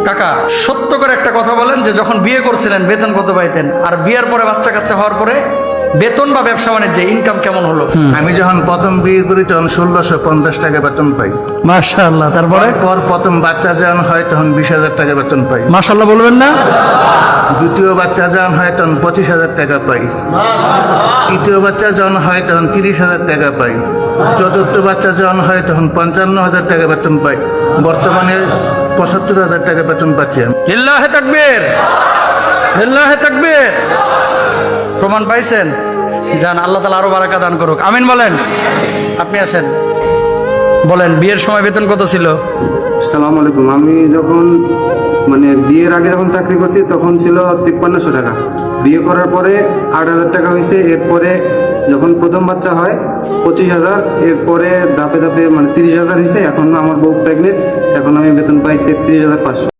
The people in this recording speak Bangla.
কাকা সত্য করে একটা কথা বলেন যে যখন বিয়ে করছিলেন বেতন কত পাইতেন, আর বিয়ের পরে বাচ্চা কাচ্চা হওয়ার পরে বেতন বা ব্যবসা বাণিজ্যে ইনকাম কেমন হলো? আমি যখন প্রথম বিয়ে করি তখন 1650 টাকা বেতন পাই। মাশাআল্লাহ। তারপরে প্রথম বাচ্চা যখন হয় তখন 20,000 টাকা বেতন পাই। মাশাআল্লাহ বলবেন না? দ্বিতীয় বাচ্চা যখন হয় তখন 25,000 টাকা পাই। তৃতীয় বাচ্চা যখন হয় তখন 30,000 টাকা পাই। চতুর্থ বাচ্চা যখন হয় তখন 55,000 টাকা বেতন পাই। বর্তমানে 75,000 টাকা বেতন পাচ্ছি আমি। লিল্লাহে তাকবীর, লিল্লাহে তাকবীর। প্রমাণ পাইছেন? যান, আল্লাহ তাআলা আরো বারাকা দান করুক। আমিন বলেন। আপনি আসেন, বলেন বিয়ের সময় বেতন কত ছিল? আসসালামু আলাইকুম। আমি যখন বিয়ের আগে যখন চাকরি করছি তখন ছিল 5300 টাকা। বিয়ে করার পরে 8,000 টাকা হয়েছে। এরপরে যখন প্রথম বাচ্চা হয় 25,000, এরপরে ধাপে ধাপে 30,000 হয়েছে। এখন আমার বউ প্রেগনেন্ট, এখন আমি বেতন পাই 33,500।